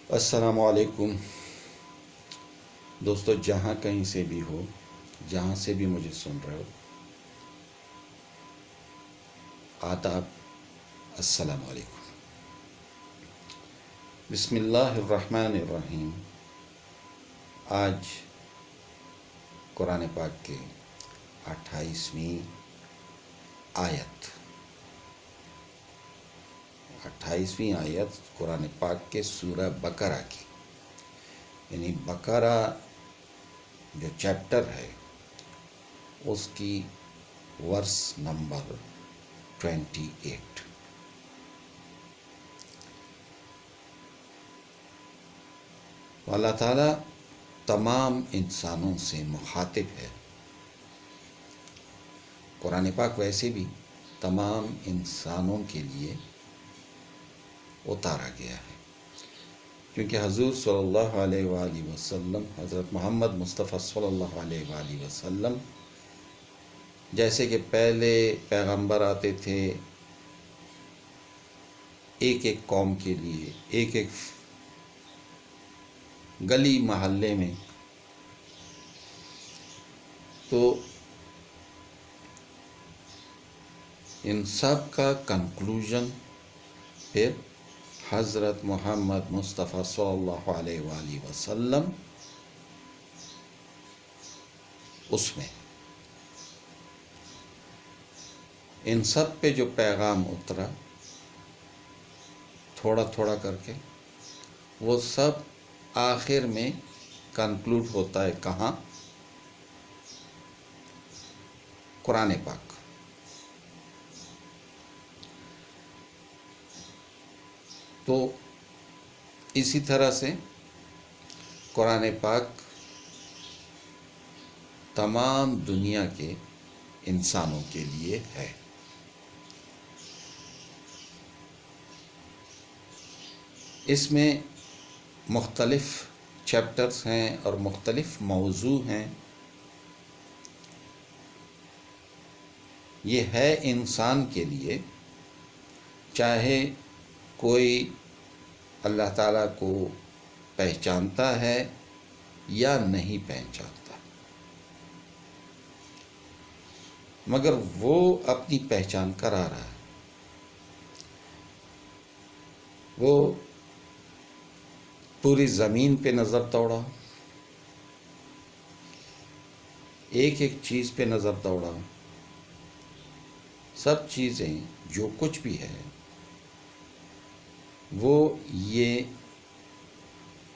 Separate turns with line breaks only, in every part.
السلام علیکم دوستو، جہاں کہیں سے بھی ہو، جہاں سے بھی مجھے سن رہے ہو، آداب، السلام علیکم۔ بسم اللہ الرحمن الرحیم۔ آج قرآن پاک کے 28ویں آیت 28ویں آیت قرآن پاک کے سورہ بقرہ کی، یعنی بقرہ جو چیپٹر ہے اس کی ورس نمبر 28۔ اللہ تعالیٰ تمام انسانوں سے مخاطب ہے۔ قرآن پاک ویسے بھی تمام انسانوں کے لیے اتارا گیا ہے، کیونکہ حضور صلی اللہ علیہ وآلہ وسلم، حضرت محمد مصطفیٰ صلی اللہ علیہ وآلہ وسلم جیسے کہ پہلے پیغمبر آتے تھے ایک ایک قوم کے لیے، ایک ایک گلی محلے میں، تو ان سب کا کنکلوژن پھر حضرت محمد مصطفیٰ صلی اللہ علیہ وآلہ وسلم اس میں ان سب پہ جو پیغام اترا تھوڑا تھوڑا کر کے، وہ سب آخر میں کنکلوڈ ہوتا ہے کہاں؟ قرآن پاک۔ تو اسی طرح سے قرآن پاک تمام دنیا کے انسانوں کے لیے ہے۔ اس میں مختلف چیپٹرز ہیں اور مختلف موضوع ہیں۔ یہ ہے انسان کے لیے، چاہے کوئی اللہ تعالیٰ کو پہچانتا ہے یا نہیں پہچانتا، مگر وہ اپنی پہچان کرا رہا ہے۔ وہ پوری زمین پہ نظر دوڑا، ایک ایک چیز پہ نظر دوڑا، سب چیزیں جو کچھ بھی ہے وہ یہ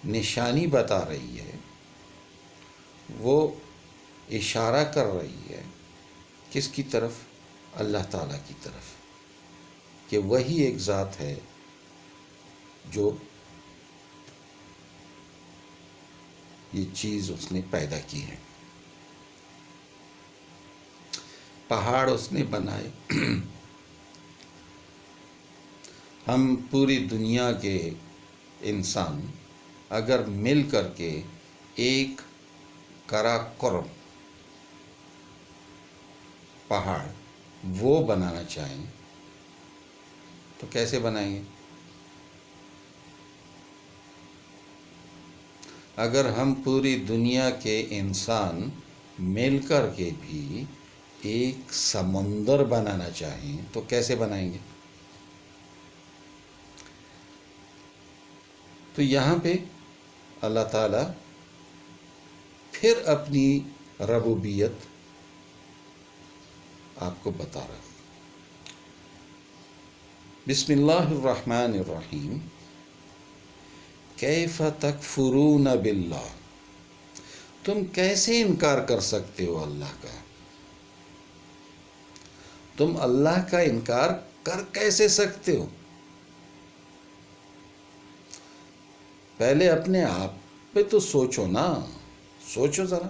نشانی بتا رہی ہے، وہ اشارہ کر رہی ہے کس کی طرف؟ اللہ تعالیٰ کی طرف، کہ وہی ایک ذات ہے جو یہ چیز اس نے پیدا کی ہے۔ پہاڑ اس نے بنائے۔ ہم پوری دنیا کے انسان اگر مل کر کے ایک قراقرم پہاڑ وہ بنانا چاہیں تو کیسے بنائیں گے؟ اگر ہم پوری دنیا کے انسان مل کر کے بھی ایک سمندر بنانا چاہیں تو کیسے بنائیں گے؟ تو یہاں پہ اللہ تعالیٰ پھر اپنی ربوبیت آپ کو بتا رہا ہے۔ بسم اللہ الرحمن الرحیم۔ کیف تکفرون باللہ، تم کیسے انکار کر سکتے ہو اللہ کا؟ تم اللہ کا انکار کر کیسے سکتے ہو؟ پہلے اپنے آپ پہ تو سوچو نا، سوچو ذرا۔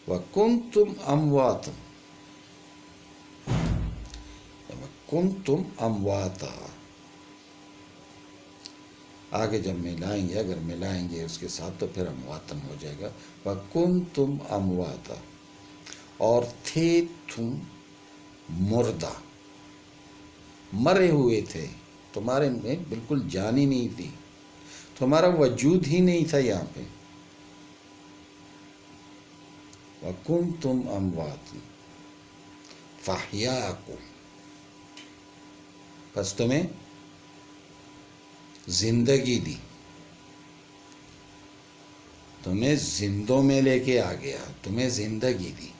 وَكُنْتُمْ أَمْوَاتًا، وَكُنْتُمْ أَمْوَاتًا، آگے جب ملائیں گے، اگر ملائیں گے اس کے ساتھ تو پھر امواتن ہو جائے گا۔ وَكُنْتُمْ أَمْوَاتًا، اور تھے تم مردہ، مرے ہوئے تھے، تمہارے میں بالکل جان ہی نہیں تھی، تمہارا وجود ہی نہیں تھا یہاں پہ. وَكُنْتُمْ أَمْوَاتٍ فَأَحْيَاكُمْ، بس تمہیں زندگی دی، تمہیں زندوں میں لے کے آ گیا، تمہیں زندگی دی.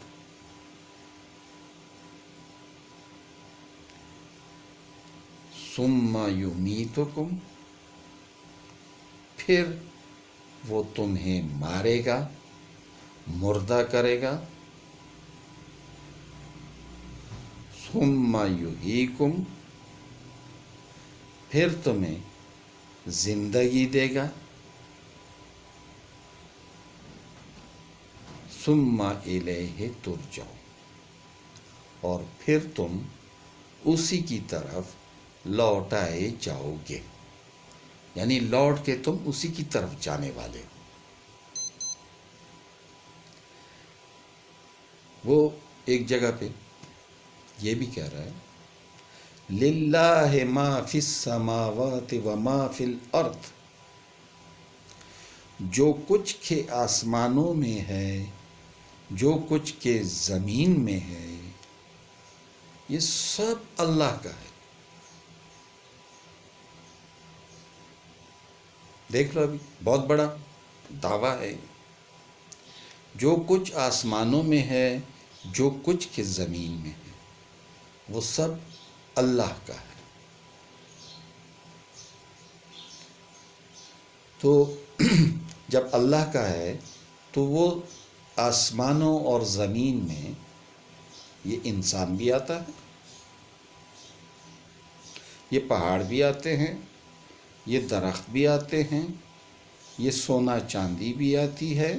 ثُمَّ يُمِيتُكُمْ، پھر وہ تمہیں مارے گا، مردہ کرے گا. ثُمَّ يُحْيِيكُمْ، پھر تمہیں زندگی دے گا. ثُمَّ إِلَيْهِ تُرْجَعُونَ، اور پھر تم اسی کی طرف لوٹائے جاؤ گے، یعنی لوٹ کے تم اسی کی طرف جانے والے ہو. وہ ایک جگہ پہ یہ بھی کہہ رہا ہے لِلَّهِ مَا فِي السَّمَاوَاتِ وَمَا فِي الْأَرْضِ، جو کچھ کے آسمانوں میں ہے، جو کچھ کے زمین میں ہے، یہ سب اللہ کا ہے. دیکھ لو، ابھی بہت بڑا دعویٰ ہے. جو کچھ آسمانوں میں ہے، جو کچھ کے زمین میں ہے، وہ سب اللہ کا ہے. تو جب اللہ کا ہے تو وہ آسمانوں اور زمین میں یہ انسان بھی آتا ہے، یہ پہاڑ بھی آتے ہیں، یہ درخت بھی آتے ہیں، یہ سونا چاندی بھی آتی ہے،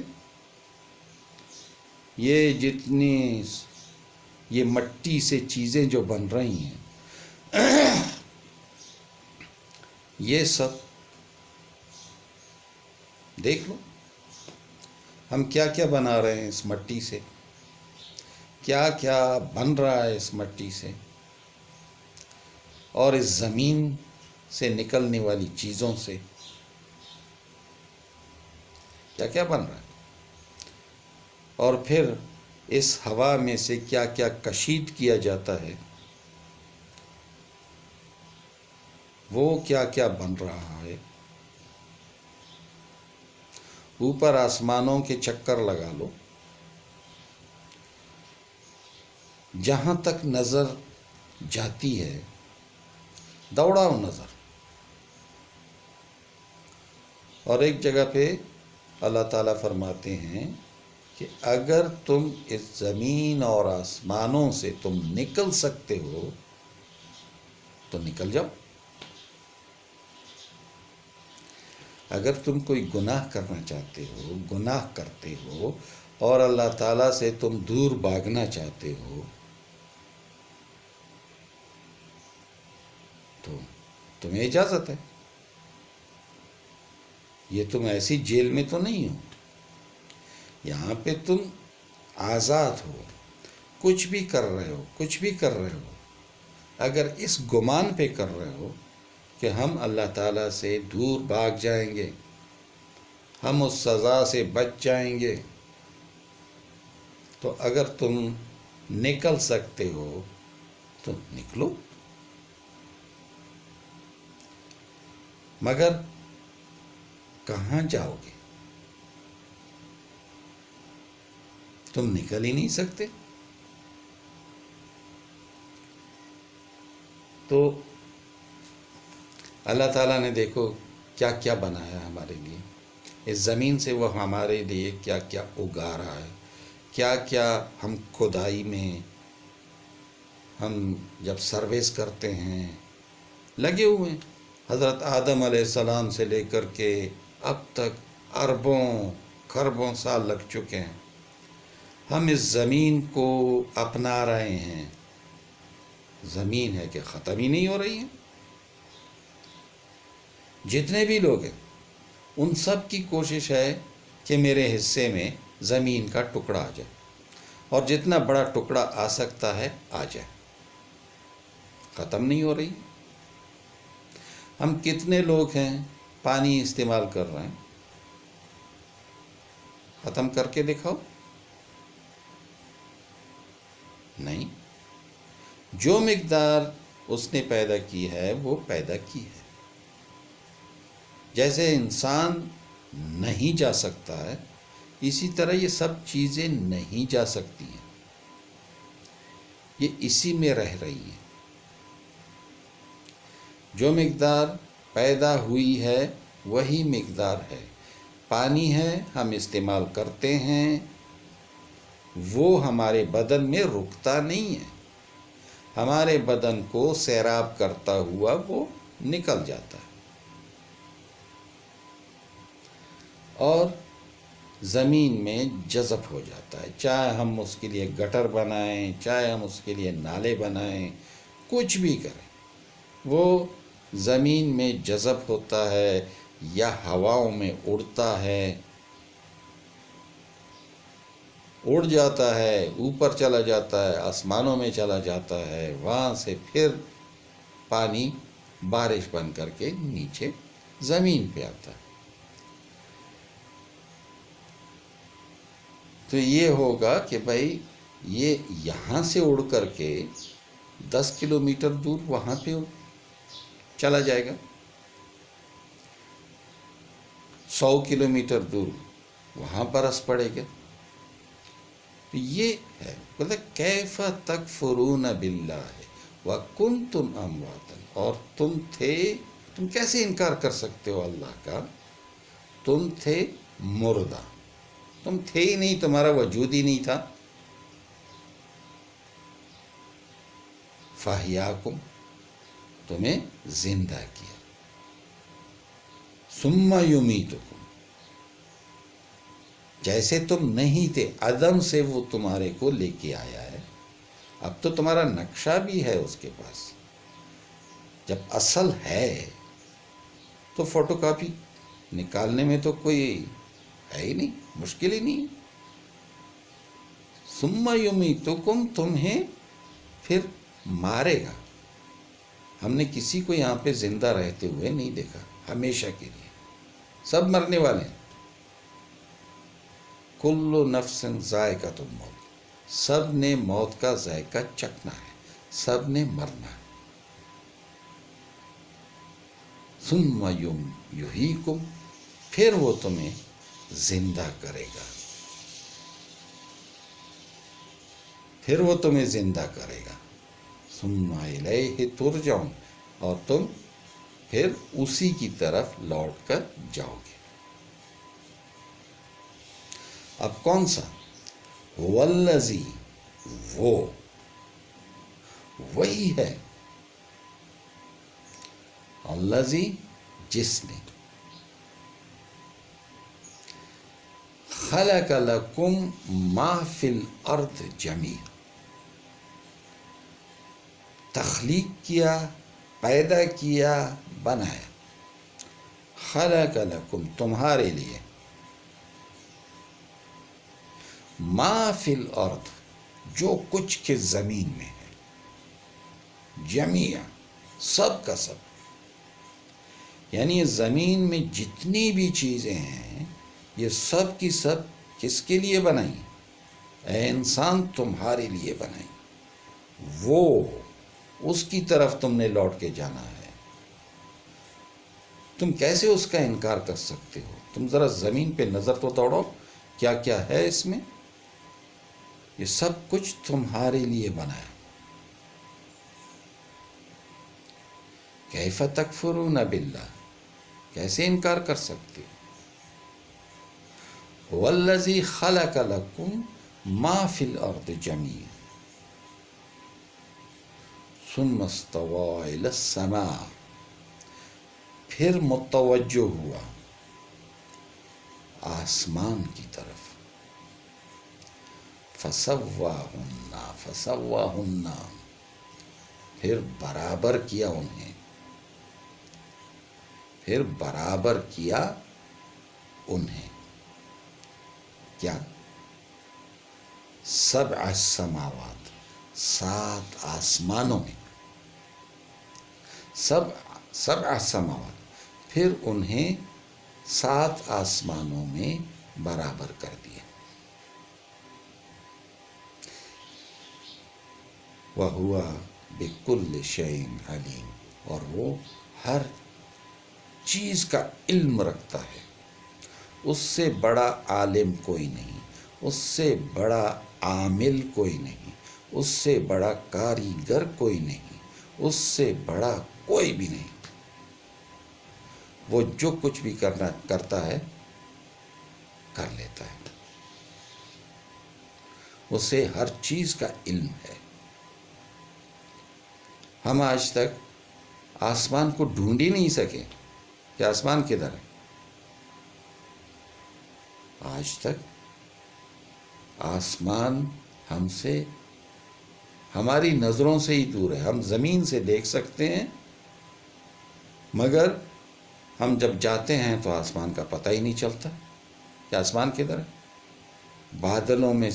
یہ جتنی یہ مٹی سے چیزیں جو بن رہی ہیں، یہ سب دیکھ لو ہم کیا کیا بنا رہے ہیں اس مٹی سے، کیا کیا بن رہا ہے اس مٹی سے، اور اس زمین سے نکلنے والی چیزوں سے کیا کیا بن رہا ہے، اور پھر اس ہوا میں سے کیا کیا کشید کیا جاتا ہے، وہ کیا کیا بن رہا ہے. اوپر آسمانوں کے چکر لگا لو، جہاں تک نظر جاتی ہے دوڑاؤ نظر. اور ایک جگہ پہ اللہ تعالیٰ فرماتے ہیں کہ اگر تم اس زمین اور آسمانوں سے تم نکل سکتے ہو تو نکل جاؤ. اگر تم کوئی گناہ کرنا چاہتے ہو، گناہ کرتے ہو، اور اللہ تعالیٰ سے تم دور بھاگنا چاہتے ہو تو تمہیں اجازت ہے. یہ تم ایسی جیل میں تو نہیں ہو، یہاں پہ تم آزاد ہو، کچھ بھی کر رہے ہو، کچھ بھی کر رہے ہو. اگر اس گمان پہ کر رہے ہو کہ ہم اللہ تعالیٰ سے دور بھاگ جائیں گے، ہم اس سزا سے بچ جائیں گے، تو اگر تم نکل سکتے ہو تو نکلو. مگر کہاں جاؤ گے؟ تم نکل ہی نہیں سکتے. تو اللہ تعالیٰ نے دیکھو کیا کیا بنایا ہمارے لیے، اس زمین سے وہ ہمارے لیے کیا کیا اگا رہا ہے، کیا کیا ہم کھدائی میں ہم جب سروس کرتے ہیں لگے ہوئے ہیں. حضرت آدم علیہ السلام سے لے کر کے اب تک اربوں خربوں سال لگ چکے ہیں. ہم اس زمین کو اپنا رہے ہیں، زمین ہے کہ ختم ہی نہیں ہو رہی ہے. جتنے بھی لوگ ہیں ان سب کی کوشش ہے کہ میرے حصے میں زمین کا ٹکڑا آ جائے، اور جتنا بڑا ٹکڑا آ سکتا ہے آ جائے، ختم نہیں ہو رہی. ہم کتنے لوگ ہیں پانی استعمال کر رہے ہیں؟ ختم کر کے دکھاؤ. نہیں. جو مقدار اس نے پیدا کی ہے وہ پیدا کی ہے. جیسے انسان نہیں جا سکتا ہے، اسی طرح یہ سب چیزیں نہیں جا سکتی ہیں، یہ اسی میں رہ رہی ہیں. جو مقدار پیدا ہوئی ہے وہی مقدار ہے. پانی ہے، ہم استعمال کرتے ہیں، وہ ہمارے بدن میں رکتا نہیں ہے، ہمارے بدن کو سیراب کرتا ہوا وہ نکل جاتا ہے. اور زمین میں جذب ہو جاتا ہے. چاہے ہم اس کے لیے گٹر بنائیں، چاہے ہم اس کے لیے نالے بنائیں، کچھ بھی کریں، وہ زمین میں جذب ہوتا ہے یا ہواؤں میں اڑتا ہے، اڑ جاتا ہے، اوپر چلا جاتا ہے، آسمانوں میں چلا جاتا ہے، وہاں سے پھر پانی بارش بن کر کے نیچے زمین پہ آتا ہے. تو یہ ہوگا کہ بھائی یہ یہاں سے اڑ کر کے 10 کلومیٹر دور وہاں پہ چلا جائے گا، 100 کلومیٹر دور وہاں برس پڑے گا. تو یہ ہے مطلب کیف تکفرون باللہ وکنتم امواتا، اور تم کیسے انکار کر سکتے ہو اللہ کا؟ تم تھے مردہ، تم تھے ہی نہیں، تمہارا وجود ہی نہیں تھا. فاحیاکم، تمہیں زندہ کیا. ثم یمیتکم، جیسے تم نہیں تھے، عدم سے وہ تمہارے کو لے کے آیا ہے. اب تو تمہارا نقشہ بھی ہے اس کے پاس. جب اصل ہے تو فوٹو کاپی نکالنے میں تو کوئی ہے ہی نہیں، مشکل ہی نہیں. ثم یمیتکم، تمہیں پھر مارے گا. ہم نے کسی کو یہاں پہ زندہ رہتے ہوئے نہیں دیکھا ہمیشہ کے لیے، سب مرنے والے ہیں. کل نفس ذائقۃ الموت، سب نے موت کا ذائقہ چکھنا ہے، سب نے مرنا ہے. ثم یحییکم، پھر وہ تمہیں زندہ کرے گا، پھر وہ تمہیں زندہ کرے گا. ثم الیہ ترجعون، اور تم پھر اسی کی طرف لوٹ کر جاؤ گے. اب کون سا؟ والذی، وہی ہے. الذی، جس نے خلق لکم ما فی الارض جمیعا، تخلیق کیا، پیدا کیا، بنایا. خلق لکم، تمہارے لیے، ما فی الارض، جو کچھ کے زمین میں ہے، جمیعا، سب کا سب. یعنی زمین میں جتنی بھی چیزیں ہیں یہ سب کی سب کس کے لیے بنائی؟ اے انسان، تمہارے لیے بنائی. وہ اس کی طرف تم نے لوٹ کے جانا ہے. تم کیسے اس کا انکار کر سکتے ہو؟ تم ذرا زمین پہ نظر تو دوڑو، کیا کیا ہے اس میں. یہ سب کچھ تمہارے لیے بنایا. کیف تکفرون باللہ، کیسے انکار کر سکتے ہو؟ والذی خلق لکم ما فی الارض جمیعا ثم استوی الی السماء، پھر متوجہ ہوا آسمان کی طرف. فسواہن، پھر برابر کیا انہیں، پھر برابر کیا انہیں. کیا؟ سبع سماوات، 7 آسمانوں میں. سبع سماوات، پھر انہیں 7 آسمانوں میں برابر کر دیا۔ وَهُوَ بِكُلِّ شَيْءٍ عَلِيمٌ، اور وہ ہر چیز کا علم رکھتا ہے۔ اس سے بڑا عالم کوئی نہیں، اس سے بڑا عامل کوئی نہیں، اس سے بڑا کاریگر کوئی نہیں، اس سے بڑا کوئی بھی نہیں۔ وہ جو کچھ بھی کرتا ہے کر لیتا ہے، اسے ہر چیز کا علم ہے۔ ہم آج تک آسمان کو ڈھونڈ ہی نہیں سکے کہ آسمان کدھر ہے۔ آج تک آسمان ہم سے، ہماری نظروں سے ہی دور ہے۔ ہم زمین سے دیکھ سکتے ہیں، مگر ہم جب جاتے ہیں تو آسمان کا پتہ ہی نہیں چلتا کہ آسمان کدھر ہے۔ بادلوں میں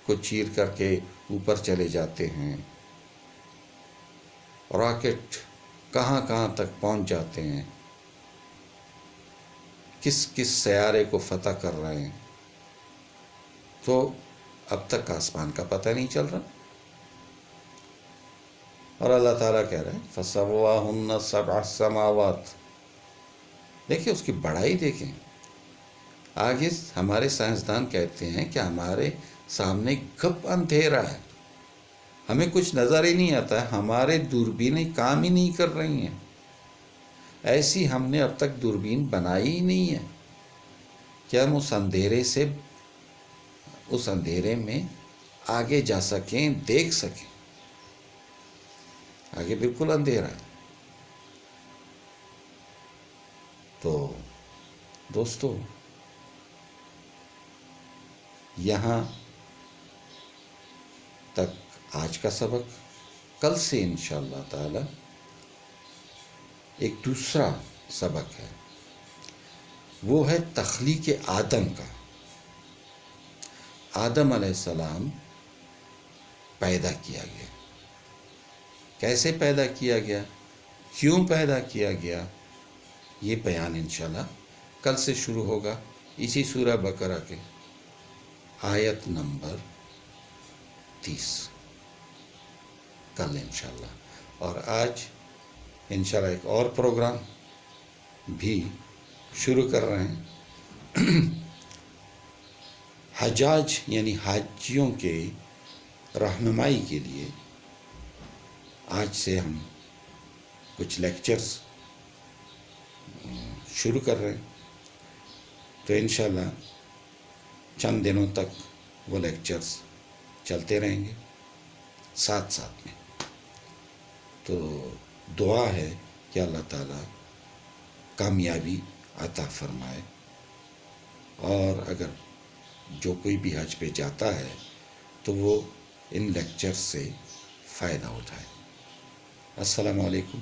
کو چیر کر کے اوپر چلے جاتے ہیں، راکٹ کہاں کہاں تک پہنچ جاتے ہیں، کس کس سیارے کو فتح کر رہے ہیں، تو اب تک آسمان کا پتہ نہیں چل رہا۔ اور اللہ تعالیٰ کہہ رہے ہیں فَسَوَّاهُنَّ سَبْعَ السَّمَاوَاتِ، دیکھیں اس کی بڑائی دیکھیں۔ آگے ہمارے سائنسدان کہتے ہیں کہ ہمارے سامنے گپ اندھیرا ہے، ہمیں کچھ نظر ہی نہیں آتا ہے، ہمارے دوربینیں کام ہی نہیں کر رہی ہیں۔ ایسی ہم نے اب تک دوربین بنائی ہی نہیں ہے کہ ہم اس اندھیرے میں آگے جا سکیں، دیکھ سکیں۔ آگے بالکل اندھیرا ہے۔ تو دوستو، یہاں تک آج کا سبق۔ کل سے انشاءاللہ تعالی ایک دوسرا سبق ہے، وہ ہے تخلیق آدم کا۔ آدم علیہ السلام پیدا کیا گیا، کیسے پیدا کیا گیا، کیوں پیدا کیا گیا، یہ بیان انشاءاللہ کل سے شروع ہوگا اسی سورہ بقرہ کے آیت نمبر 30، کل انشاءاللہ۔ اور آج انشاءاللہ ایک اور پروگرام بھی شروع کر رہے ہیں، حجاج یعنی حاجیوں کے رہنمائی کے لیے۔ آج سے ہم کچھ لیکچرز شروع کر رہے ہیں، تو انشاءاللہ چند دنوں تک وہ لیکچرز چلتے رہیں گے ساتھ ساتھ میں۔ تو دعا ہے کہ اللہ تعالیٰ کامیابی عطا فرمائے، اور اگر جو کوئی بھی حج پہ جاتا ہے تو وہ ان لیکچر سے فائدہ اٹھائے۔ السلام علیکم